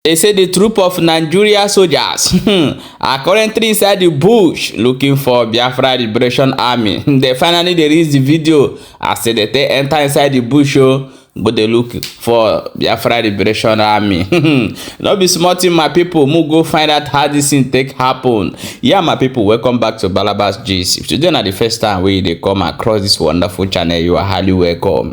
They say the troop of Nigeria soldiers are currently inside the bush looking for Biafra Liberation Army. They finally released the video as they enter inside the bush, but they look for Biafra Liberation Army. Not be smart in my people. Mo go find out how this thing take happen. Yeah, my people, welcome back to Balabas Gist. If today na the first time wey they come across this wonderful channel, you are highly welcome.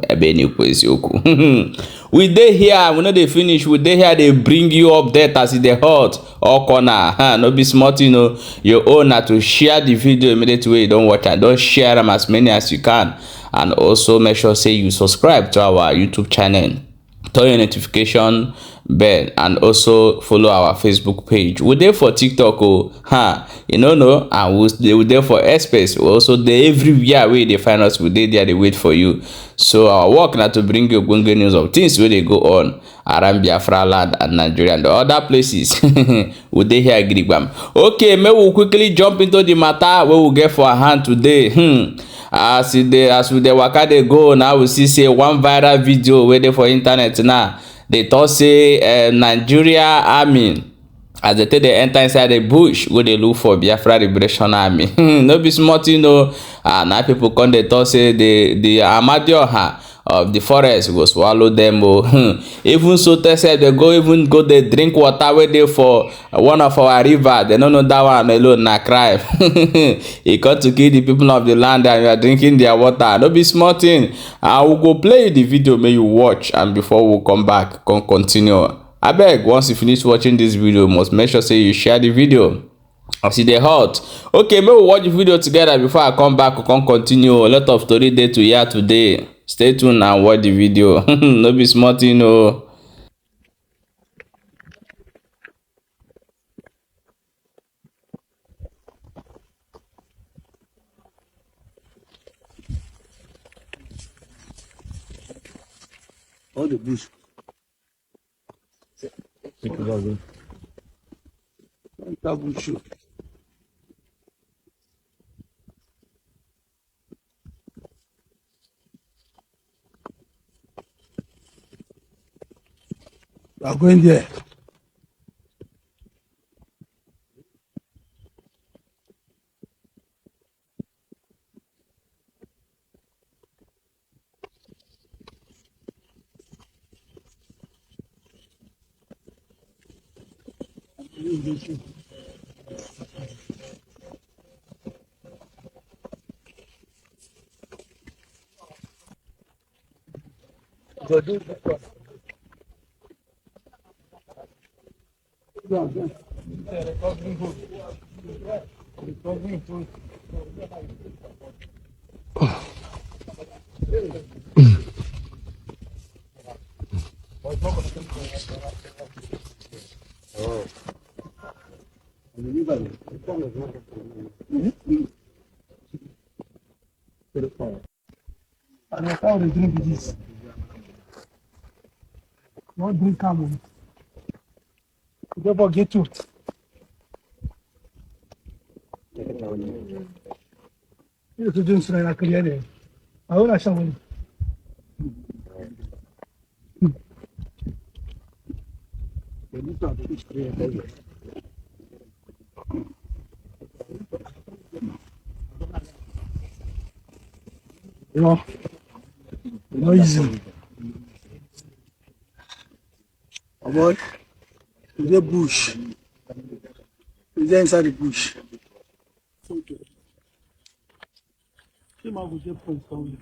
We dey here, we no dey finish. We dey here, they bring you update as e dey hot all corner. No be smart, you know. Your own na to share the video immediately when you don't watch it. Don't share them as many as you can, and also make sure say you subscribe to our YouTube channel, turn your notification bell, and also follow our Facebook page. We there for TikTok, you know, and we there for Airspace. We also there everywhere where they find us. We there, they wait for you. So our work now to bring you good news of things where they go on around Biafra land and Nigeria and the other places. We there here, Gribam. Okay, may we quickly jump into the matter where we get for our hand today. As we dey waka dey go now, we see one viral video wey dey for internet now. They talk say Nigeria army, as they take they enter inside the bush, go they look for Biafra Liberation Army. No be smart, you know. Now people come they talk say the Amadioha of the forest go swallow them. Even so, they say they go they drink water where they for one of our river. They don't know that one alone na crime. He got to kill the people of the land and you are drinking their water. Don't be smart in. I will go play the video, may you watch, and before we come back, continue. I beg, once you finish watching this video, must make sure say you share the video. I see the hot. Okay, may we watch the video together before I come back. We can continue. A lot of story day to hear today. Stay tuned and watch the video. No be smart, you know. All the bush. Bush. We are going there. And how they drink this? Not drink camel. Never get to. You to drink so like clear. I want someone. No easy. Avoid the bush. Is inside the bush. Came out with the points from the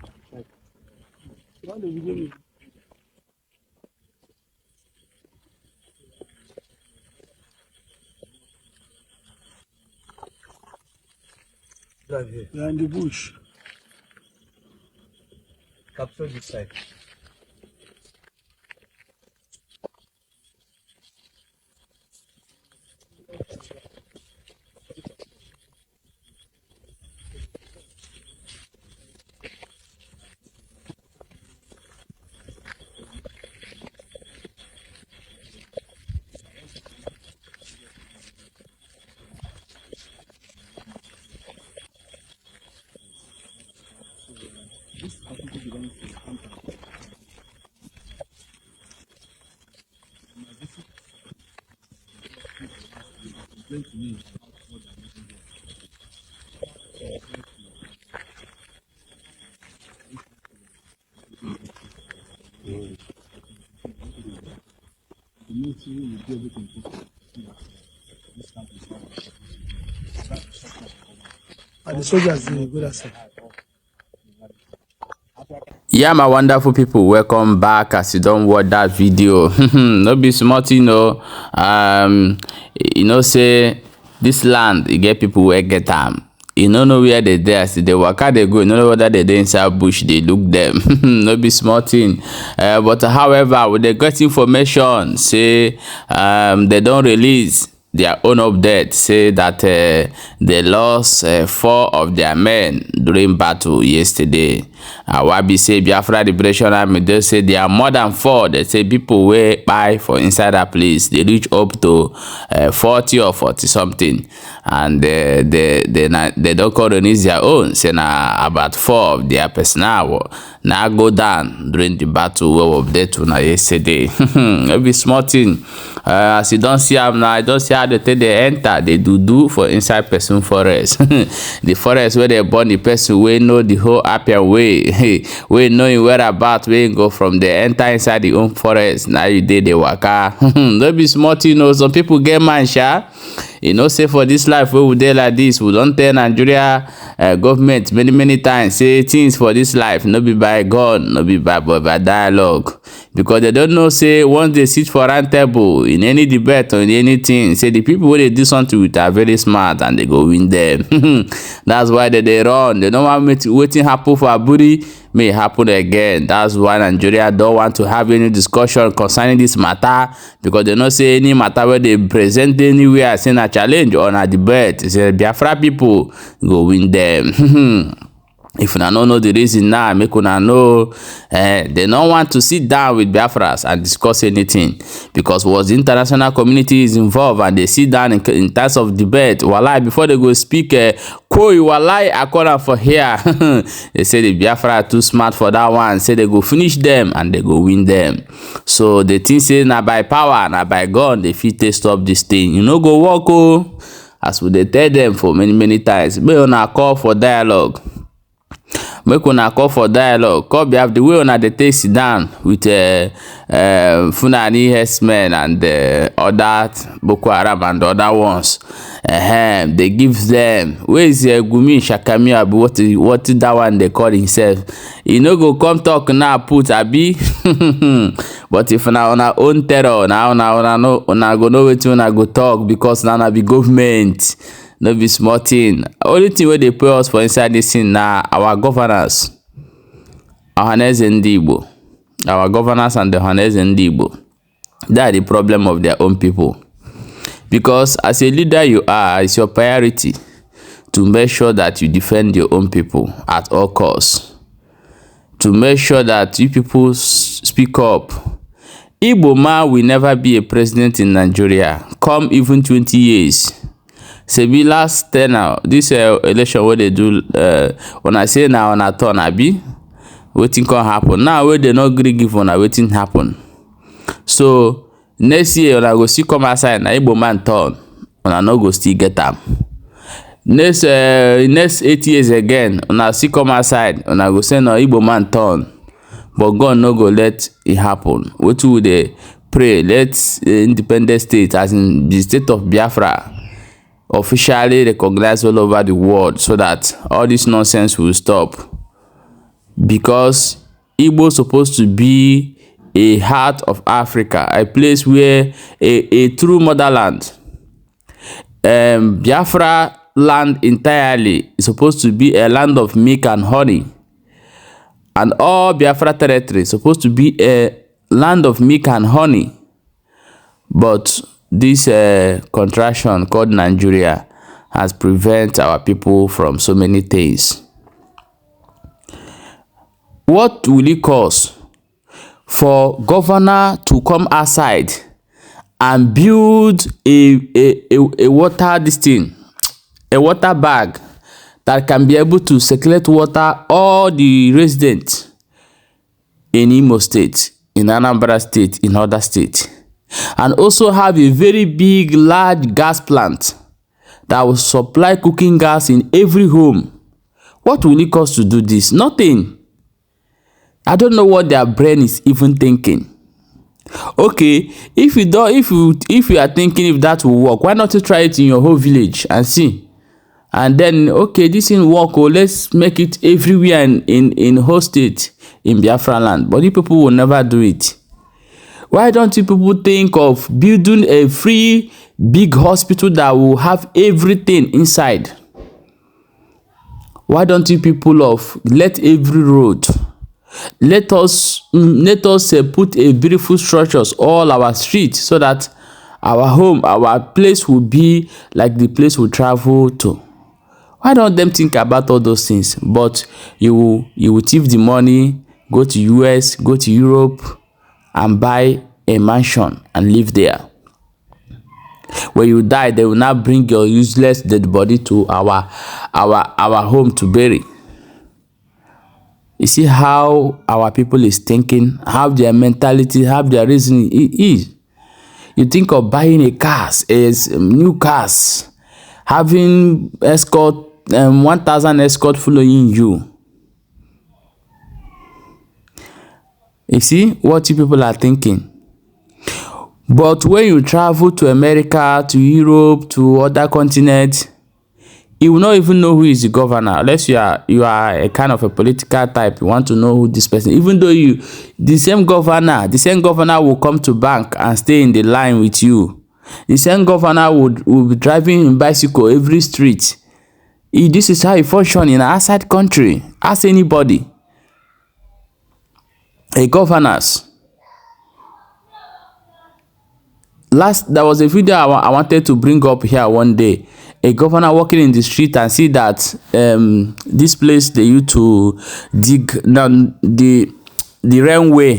we are in the bush. Capture this side. And the soldiers dey go that side. Yeah, my wonderful people, welcome back. As you don't watch that video, no be smart, you know. Say this land, you get people where get them. You don't know where they there. See, they work out, they go. You don't know whether they inside bush. They look them. No be smart thing. But however, when they get information, say they don't release their own update, say that they lost 4 of their men during battle yesterday. Wabi say Biafra Liberatiőn Army, they say they are more than 4. They say people wey buy for inside that place, they reach up to 40 or 40 something, and they don't call release their own. Say na about 4 of their personnel now go down during the battle wey update to na yesterday. Every small thing. As you don't see them now, I don't see how they take they enter. They do for inside person forest. The forest where they born the person we know the whole happier way. We know where about we go from the enter inside the own forest. Now you did the waka. Don't be smart, you know. Some people get man sha. You know, say for this life we would like this. We don't tell Nigeria government many times say things for this life no be by God, no be by dialogue. Because they don't know, say, once they sit for round table in any debate or in anything, say the people who they do something with are very smart and they go win them. That's why they run. They don't want waiting happen for a booty may happen again. That's why Nigeria don't want to have any discussion concerning this matter, because they don't say any matter where they present anywhere, saying a challenge or a debate. Say Biafra people go win them. If una no know the reason now, make una know they don't want to sit down with Biafras and discuss anything, because once the international community is involved and they sit down in terms of debate, walai, before they go speak, koi walai akora for here. They say the Biafra are too smart for that one. Say they go finish them and they go win them. So the thing say na by power, na by gun, they fit to stop this thing. You know go walk oh, as we they tell them for many times. May una call for dialogue. Make una call for dialogue. Call be have the way una dey take sit down with Fulani herdsmen and other Boko Haram and other ones. They give them, where is Gumi Shakami Abi, what that one they call himself? You no go come talk now put Abi. But if una on our own terror, now una go know wetin una go talk, because now na be government. No be small thing. Only thing where they pay us for inside this thing now, our governors, our Igbo, our governors and the Igbo. That is the problem of their own people. Because as a leader you are, it's your priority to make sure that you defend your own people at all costs. To make sure that you people speak up. Igbo man will never be a president in Nigeria. Come even 20 years. Sebi last tenor, this election where they do, when I say now on a turn, Abi, waiting can happen. Now where they not agree give on a waiting happen. So next year when I go see come outside, na Igbo man turn, when I no go still get them. Next 8 years again, when I see come outside, when I go say no Igbo man turn, but God no go let it happen. What would they pray? Let independent state, as in the state of Biafra, officially recognized all over the world, so that all this nonsense will stop. Because Igbo is supposed to be a heart of Africa, a place where a true motherland. Biafra land entirely is supposed to be a land of milk and honey, and all Biafra territory is supposed to be a land of milk and honey. But this contraction called Nigeria has prevented our people from so many things. What will it cost for governor to come outside and build a water a water bag that can be able to circulate water all the residents in Imo State, in Anambra State, in other states? and also have a very big, large gas plant that will supply cooking gas in every home. What will it cost to do this? Nothing. I don't know what their brain is even thinking. Okay, if you are thinking if that will work, why not you try it in your whole village and see? And then, okay, this didn't work, oh, let's make it everywhere in whole state in Biafra land. But you people will never do it. Why don't you people think of building a free big hospital that will have everything inside? Why don't you people let every road, let us put a beautiful structures all our streets, so that our home, our place will be like the place we travel to. Why don't them think about all those things? But you will thief the money, go to US, go to Europe, and buy a mansion and live there. When you die, they will now bring your useless dead body to our home to bury. You see how our people is thinking, how their mentality, how their reasoning is. You think of buying a cars, new cars, having escort, 1,000 escort following you. You see what you people are thinking. But when you travel to America, to Europe, to other continents, you will not even know who is the governor, unless you are a kind of a political type. You want to know who this person. Even though the same governor will come to bank and stay in the line with you. The same governor will be driving in bicycle every street. This is how you function in an outside country. Ask anybody. A governors. There was a video I wanted to bring up here one day. A governor walking in the street and see that this place they used to dig now the railway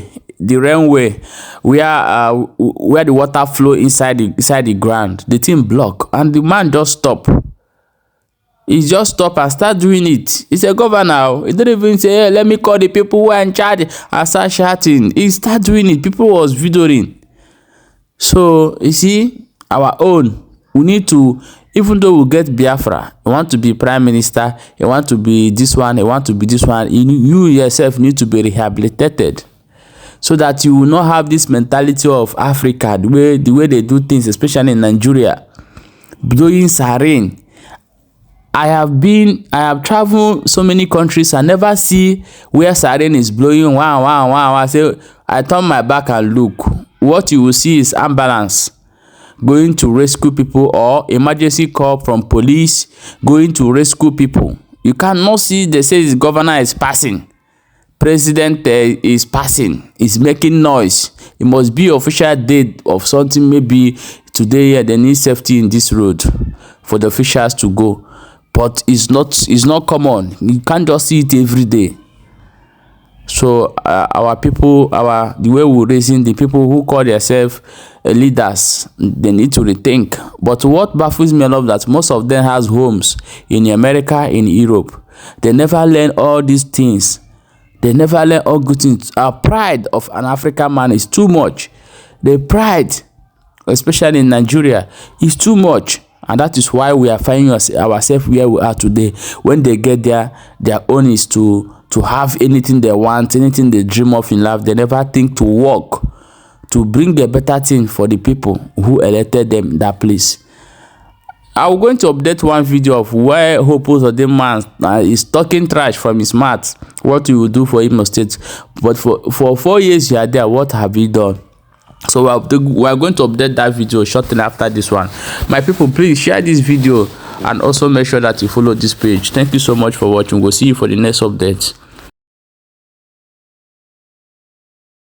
where the water flow inside the ground. The thing block, and the man just stop. He just stop and start doing it. He's a governor. He didn't even say, hey, let me call the people who are in charge and start shouting. He start doing it. People was videoing. So you see, our own, we need to, even though we get Biafra, you want to be prime minister, you want to be this one, you want to be this one, you yourself need to be rehabilitated, so that you will not have this mentality of Africa, the way they do things, especially in Nigeria, blowing siren. I have traveled so many countries. I never see where siren is blowing. Wow. I say, I turn my back and look. What you will see is ambulance going to rescue people, or emergency call from police going to rescue people. You cannot see, they say the governor is passing, president is passing, is making noise. It must be official date of something. Maybe today they need safety in this road for the officials to go. But it's not common. You can't just see it every day. So our people, the way we're raising the people who call themselves leaders, they need to rethink. But what baffles me a lot, that most of them has homes in America, in Europe. They never learn all these things. They never learn all good things. Our pride of an African man is too much. The pride, especially in Nigeria, is too much. And that is why we are finding ourselves where we are today. When they get there, their own is to have anything they want, anything they dream of in life. They never think to work, to bring a better thing for the people who elected them in that place. I'm going to update one video of where Hopos of the man is talking trash from his mouth. What you will do for Imo State. But for 4 years you are there, what have you done? So we are going to update that video shortly after this one. My people, please share this video and also make sure that you follow this page. Thank you so much for watching. We'll see you for the next update.